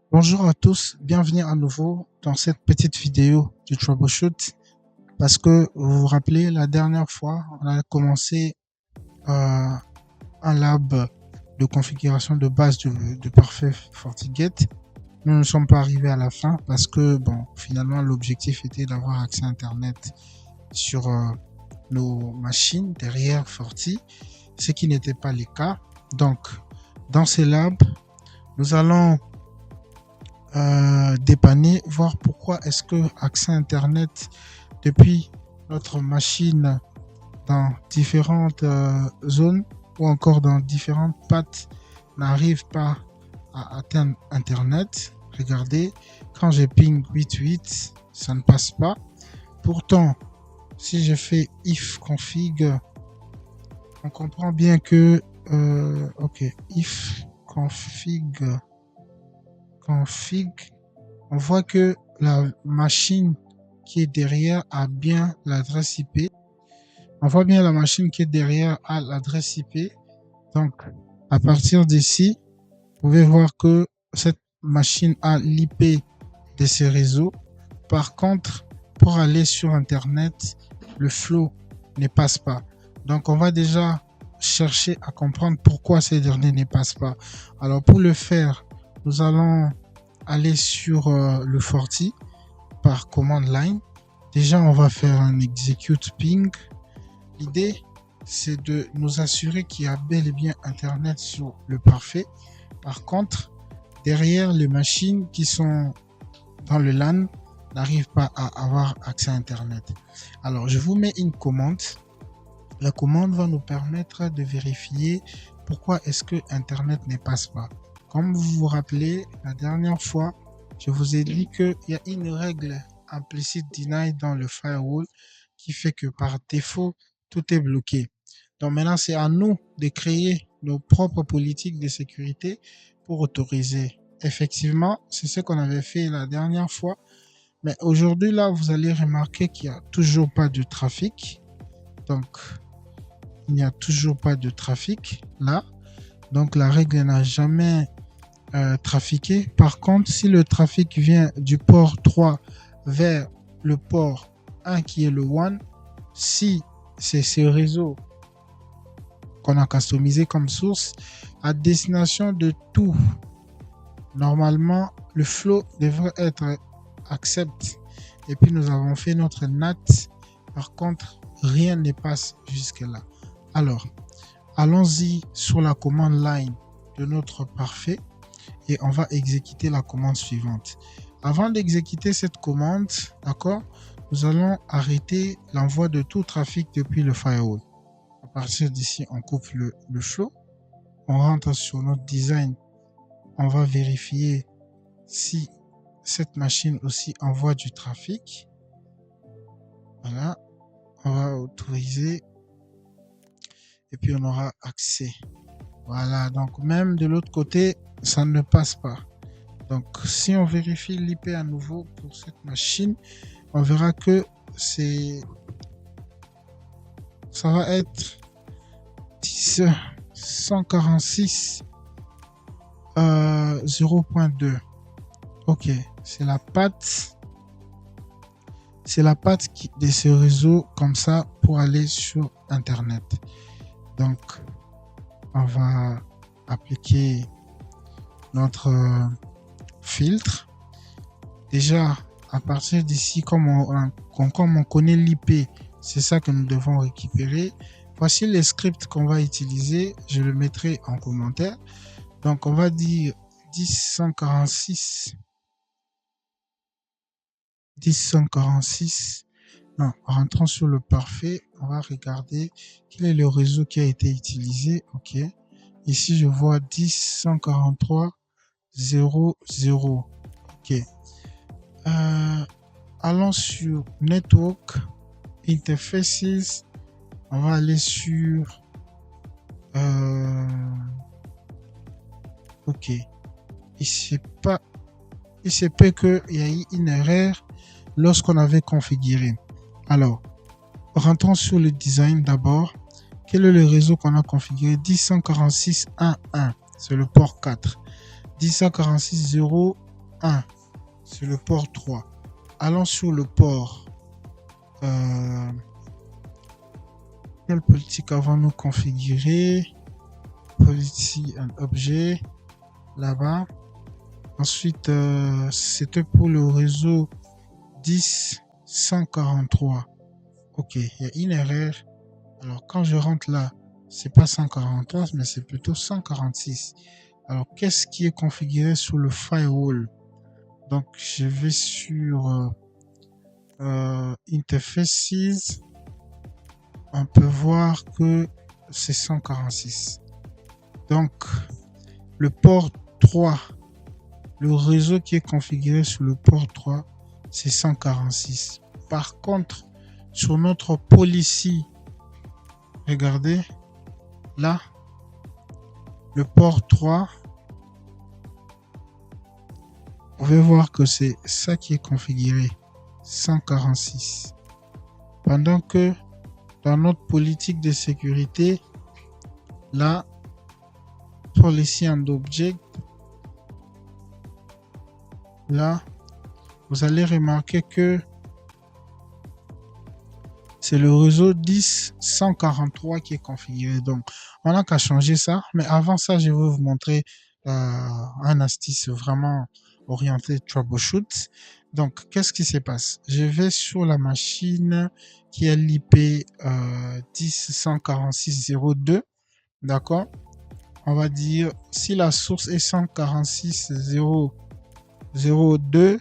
Bonjour à tous, bienvenue à nouveau dans cette petite vidéo du troubleshoot. Parce que vous vous rappelez, la dernière fois, on a commencé un lab de configuration de base de Parfait FortiGate. Nous ne sommes pas arrivés à la fin parce que, bon, finalement, l'objectif était d'avoir accès à Internet sur nos machines derrière Forti, ce qui n'était pas le cas. Donc, dans ces labs, nous allons dépanner, voir pourquoi est-ce que accès Internet depuis notre machine dans différentes zones ou encore dans différentes pattes n'arrive pas à atteindre Internet. Regardez, quand j'ai ping 88, ça ne passe pas. Pourtant, si je fais if config, on comprend bien que ok, if config, on voit que la machine qui est derrière a bien l'adresse IP. On voit bien la machine qui est derrière a l'adresse IP. Donc, à partir d'ici, vous pouvez voir que cette machine a l'IP de ces réseaux. Par contre, pour aller sur Internet, le flow ne passe pas. Donc, on va déjà chercher à comprendre pourquoi ces derniers ne passent pas. Alors, pour le faire, nous allons aller sur le Forti par command line. Déjà, on va faire un execute ping. L'idée, c'est de nous assurer qu'il y a bel et bien Internet sur le Parfait. Par contre, derrière, les machines qui sont dans le LAN n'arrivent pas à avoir accès à Internet. Alors, je vous mets une commande. La commande va nous permettre de vérifier pourquoi est-ce que Internet ne passe pas. Comme vous vous rappelez, la dernière fois, je vous ai dit qu'il y a une règle implicite deny dans le firewall qui fait que par défaut, tout est bloqué. Donc maintenant, c'est à nous de créer nos propres politiques de sécurité pour autoriser. Effectivement, c'est ce qu'on avait fait la dernière fois. Mais aujourd'hui, là, vous allez remarquer qu'il n'y a toujours pas de trafic. Donc, il n'y a toujours pas de trafic là. Donc, la règle n'a jamais trafiqué. Par contre, si le trafic vient du port 3 vers le port 1 qui est le WAN, si c'est ce réseau qu'on a customisé comme source à destination de tout, normalement, le flow devrait être accept. Et puis, nous avons fait notre NAT. Par contre, rien ne passe jusque-là. Alors, allons-y sur la commande line de notre Parfait et on va exécuter la commande suivante. Avant d'exécuter cette commande, d'accord, nous allons arrêter l'envoi de tout trafic depuis le firewall. À partir d'ici, on coupe le flow. On rentre sur notre design. On va vérifier si cette machine aussi envoie du trafic. Voilà. On va autoriser et puis on aura accès. Voilà. Donc, même de l'autre côté, ça ne passe pas. Donc, si on vérifie l'IP à nouveau pour cette machine, on verra que ça va être 146 0.2. Ok, c'est la patte de ce réseau comme ça pour aller sur Internet. Donc, on va appliquer notre filtre. Déjà, à partir d'ici, comme on connaît l'IP, c'est ça que nous devons récupérer. Voici les scripts qu'on va utiliser. Je le mettrai en commentaire. Donc, on va dire 10.146. Non, rentrons sur le Parfait. On va regarder quel est le réseau qui a été utilisé. OK. Ici, je vois 10.143.0.0. OK. Allons sur Network, Interfaces. On va aller sur... OK. Il se peut qu'il y ait une erreur lorsqu'on avait configuré. Alors, rentrons sur le design d'abord. Quel est le réseau qu'on a configuré? 10.146.1.1. C'est le port 4. 10.146.0. 1, c'est le port 3. Allons sur le port. Quelle politique avons-nous configuré? Policy and objet, là-bas. Ensuite, c'était pour le réseau 10.143. Ok, il y a une erreur. Alors, quand je rentre là, c'est pas 143, mais c'est plutôt 146. Alors, qu'est-ce qui est configuré sur le firewall? Donc, je vais sur Interfaces. On peut voir que c'est 146. Donc, le port 3, le réseau qui est configuré sur le port 3, c'est 146. Par contre, sur notre policy, regardez, là, le port 3, on va voir que c'est ça qui est configuré, 146. Pendant que dans notre politique de sécurité, là, policy and object, là, vous allez remarquer que c'est le réseau 10.143 qui est configuré. Donc, on n'a qu'à changer ça. Mais avant ça, je vais vous montrer un astuce vraiment orienté troubleshoot. Donc, qu'est-ce qui se passe? Je vais sur la machine qui est l'IP 10.146.02. D'accord? On va dire si la source est 146.0.0.2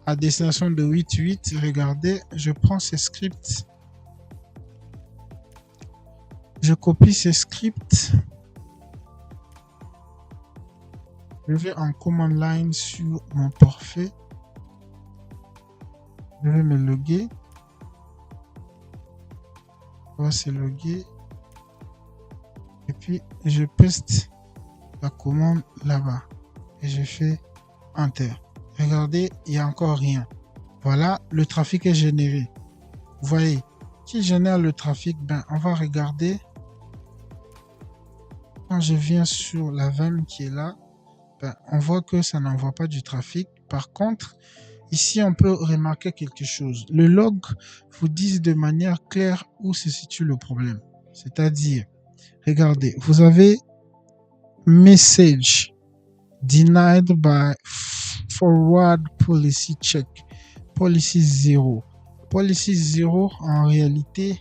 à destination de 8.8, regardez, je prends ces scripts, je copie ces scripts, je vais en command line sur mon forfait, je vais me loguer, on va se loguer, et puis je paste la commande là-bas, et je fais Enter. Regardez, il n'y a encore rien. Voilà, le trafic est généré. Vous voyez, qui génère le trafic? Ben, on va regarder. Quand je viens sur la VM qui est là, ben, on voit que ça n'envoie pas du trafic. Par contre, ici, on peut remarquer quelque chose. Le log vous dit de manière claire où se situe le problème. C'est-à-dire, regardez, vous avez message denied by forward policy check. Policy 0. Policy 0 en réalité,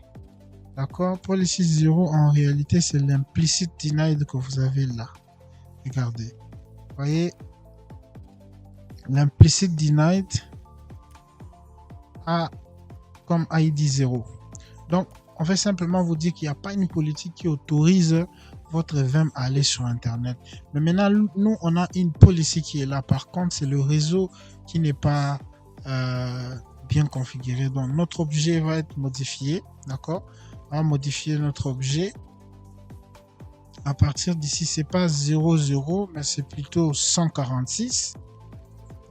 d'accord? Policy 0 en réalité, c'est l'implicit denied que vous avez là. Regardez. Vous voyez, l'implicit denied a comme ID 0. Donc, on va simplement vous dire qu'il n'y a pas une politique qui autorise votre VM à aller sur Internet. Mais maintenant, nous, on a une policy qui est là. Par contre, c'est le réseau qui n'est pas bien configuré. Donc, notre objet va être modifié. D'accord? On va modifier notre objet. À partir d'ici, c'est pas 00, mais c'est plutôt 146.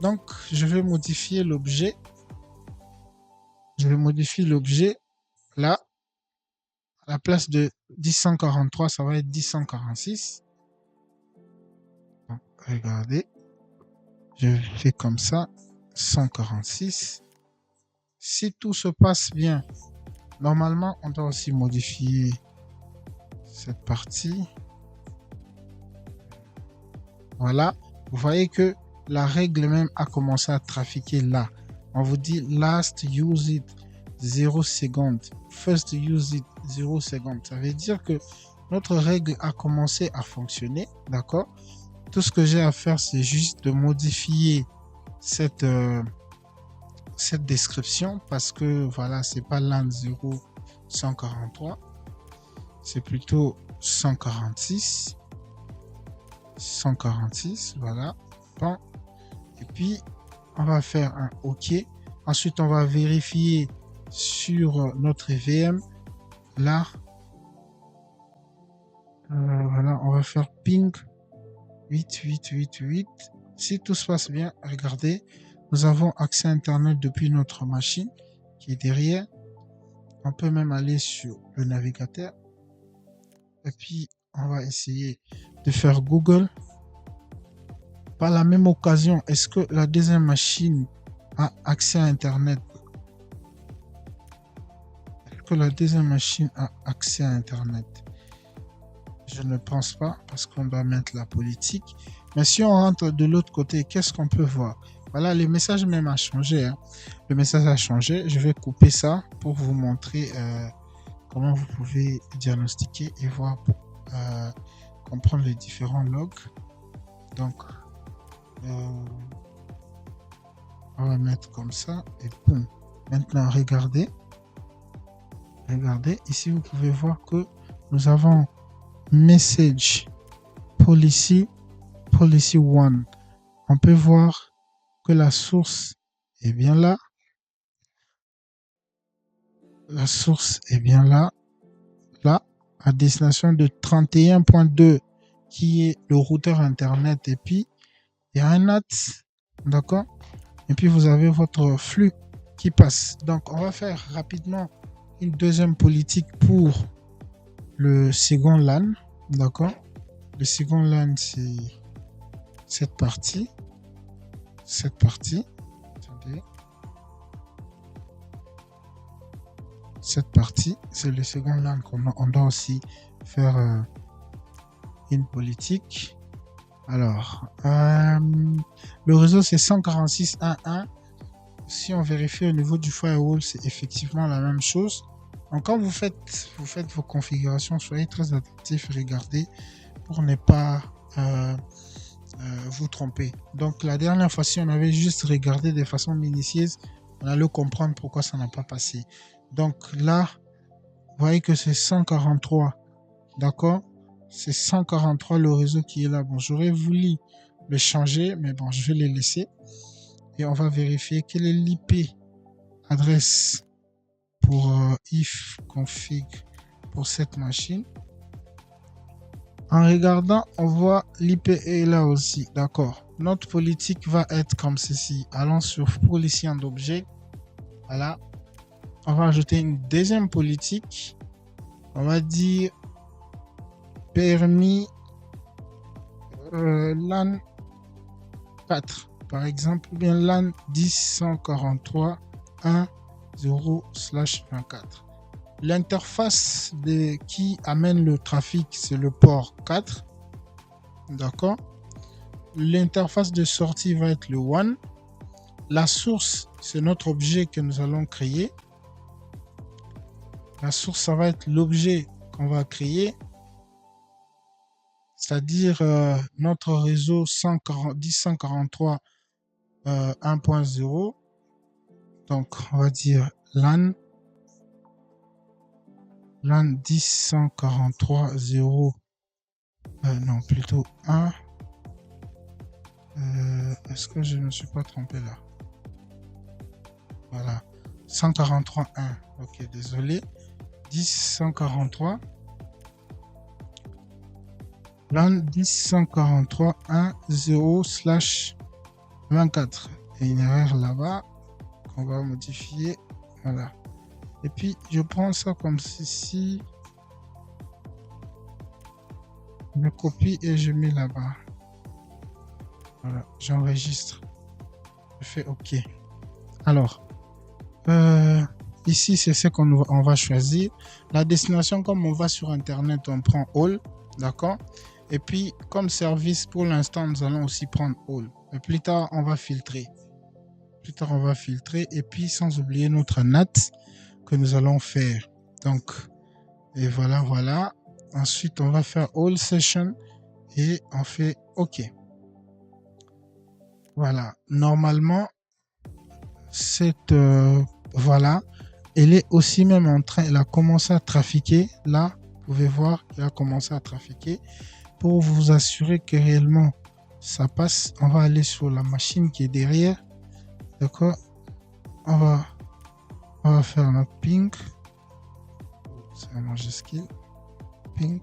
Donc, je vais modifier l'objet. Je vais modifier l'objet là. À la place de 10.143, ça va être 10.146. Donc, regardez. Je fais comme ça. 146. Si tout se passe bien, normalement, on doit aussi modifier cette partie. Voilà. Vous voyez que la règle même a commencé à trafiquer là. On vous dit last use it 0 secondes. First use it 0 secondes. Ça veut dire que notre règle a commencé à fonctionner. D'accord? Tout ce que j'ai à faire, c'est juste de modifier cette description parce que voilà, c'est pas LAN 0 143. C'est plutôt 146. 146, voilà. Bon. Et puis, on va faire un OK. Ensuite, on va vérifier sur notre VM. Là, voilà, on va faire ping 8888. Si tout se passe bien, regardez, nous avons accès à Internet depuis notre machine qui est derrière. On peut même aller sur le navigateur. Et puis, on va essayer de faire Google. Par la même occasion, est-ce que la deuxième machine a accès à Internet? Est-ce que la deuxième machine a accès à Internet? Je ne pense pas parce qu'on doit mettre la politique. Mais si on rentre de l'autre côté, qu'est-ce qu'on peut voir? Voilà, le message même a changé. Hein. Le message a changé. Je vais couper ça pour vous montrer comment vous pouvez diagnostiquer et voir pour comprendre les différents logs. Donc, on va mettre comme ça et boum. Maintenant, regardez. Regardez, ici vous pouvez voir que nous avons Message Policy 1. On peut voir que la source est bien là. La source est bien là. Là, à destination de 31.2 qui est le routeur internet. Et puis, il y a un NAT. D'accord? Et puis, vous avez votre flux qui passe. Donc, on va faire rapidement une deuxième politique pour le second LAN. D'accord? Le second LAN, c'est cette partie. Cette partie. Attendez. Cette partie, c'est le second LAN qu'on doit aussi faire une politique. Alors, le réseau, c'est 146.1.1. Si on vérifie au niveau du firewall, c'est effectivement la même chose. Donc, quand vous faites vos configurations, soyez très attentifs, regardez pour ne pas vous tromper. Donc, la dernière fois, si on avait juste regardé de façon minutieuse, on allait comprendre pourquoi ça n'a pas passé. Donc là, vous voyez que c'est 143. D'accord? C'est 143 le réseau qui est là. Bon, j'aurais voulu le changer, mais bon, je vais le laisser. Et on va vérifier quelle est l'IP adresse pour if config pour cette machine. En regardant, on voit l'IP est là aussi. D'accord. Notre politique va être comme ceci. Allons sur policy and object. Voilà. On va ajouter une deuxième politique. On va dire permis LAN 4. Par exemple, bien LAN 10.143.1.0/24. L'interface qui amène le trafic, c'est le port 4. D'accord. L'interface de sortie va être le 1. La source, c'est notre objet que nous allons créer. La source, ça va être l'objet qu'on va créer. C'est-à-dire notre réseau 10.143 1.0. Donc, on va dire LAN 10.143.0. Non, plutôt 1. Est-ce que je ne me suis pas trompé là? Voilà. 143.1. Ok, désolé. 10.143. LAN 10.143.1.0/24. Et une erreur là-bas qu'on va modifier. Voilà. Et puis, je prends ça comme ceci. Je copie et je mets là-bas. Voilà, j'enregistre. Je fais OK. Alors, ici, c'est ce qu'on va choisir. La destination, comme on va sur Internet, on prend All. D'accord? Et puis, comme service, pour l'instant, nous allons aussi prendre All. Et plus tard, on va filtrer. Et puis, sans oublier notre NAT que nous allons faire. Donc, et voilà. Ensuite, on va faire All Session et on fait OK. Voilà. Normalement, voilà, elle est aussi même en train, elle a commencé à trafiquer. Là, vous pouvez voir qu'elle a commencé à trafiquer. Pour vous assurer que réellement ça passe, on va aller sur la machine qui est derrière. D'accord? On va faire notre ping. C'est un majuscule. Ping.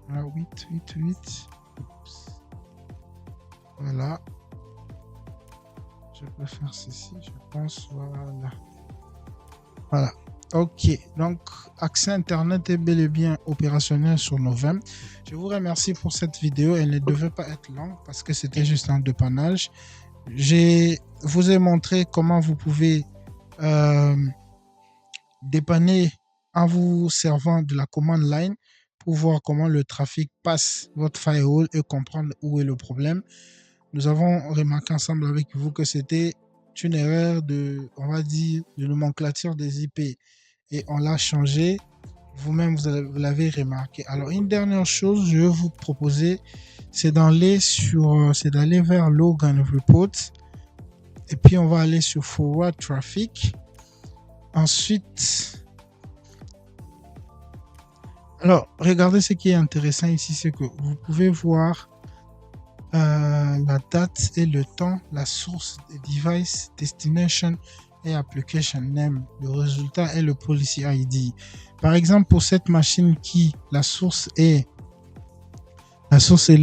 Voilà, 8. Oups. Voilà. Je peux faire ceci, je pense. Voilà. Ok, donc accès Internet est bel et bien opérationnel sur Novem. Je vous remercie pour cette vidéo. Elle ne devait pas être longue parce que c'était juste un dépannage. Je vous ai montré comment vous pouvez dépanner en vous servant de la commande line pour voir comment le trafic passe votre firewall et comprendre où est le problème. Nous avons remarqué ensemble avec vous que c'était une erreur de, on va dire, de nomenclature des IP et on l'a changé. Vous-même, vous l'avez remarqué. Alors, une dernière chose, je vais vous proposer, c'est d'aller vers Log and Report. Et puis, on va aller sur Forward Traffic. Ensuite, alors, regardez ce qui est intéressant ici, c'est que vous pouvez voir la date et le temps, la source, device, destination et application name. Le résultat est le policy ID. Par exemple, pour cette machine qui la source elle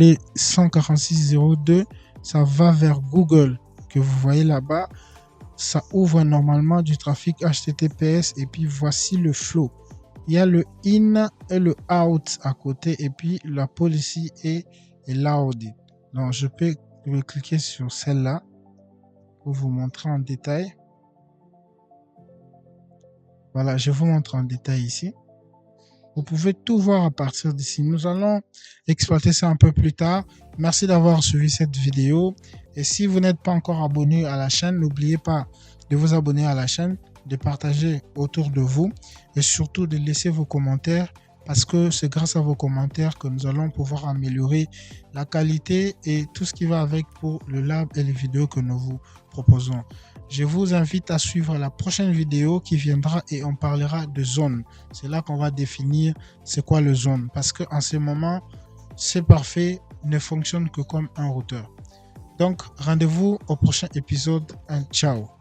est 146.02, ça va vers Google que vous voyez là-bas. Ça ouvre normalement du trafic HTTPS et puis voici le flow. Il y a le in et le out à côté et puis la policy est loud. Donc je peux cliquer sur celle-là pour vous montrer en détail. Voilà, je vous montre en détail ici. Vous pouvez tout voir à partir d'ici. Nous allons exploiter ça un peu plus tard. Merci d'avoir suivi cette vidéo. Et si vous n'êtes pas encore abonné à la chaîne, n'oubliez pas de vous abonner à la chaîne, de partager autour de vous et surtout de laisser vos commentaires parce que c'est grâce à vos commentaires que nous allons pouvoir améliorer la qualité et tout ce qui va avec pour le lab et les vidéos que nous vous proposons. Je vous invite à suivre la prochaine vidéo qui viendra et on parlera de zone. C'est là qu'on va définir c'est quoi le zone parce qu'en ce moment, c'est parfait ne fonctionne que comme un routeur. Donc, rendez-vous au prochain épisode. Ciao.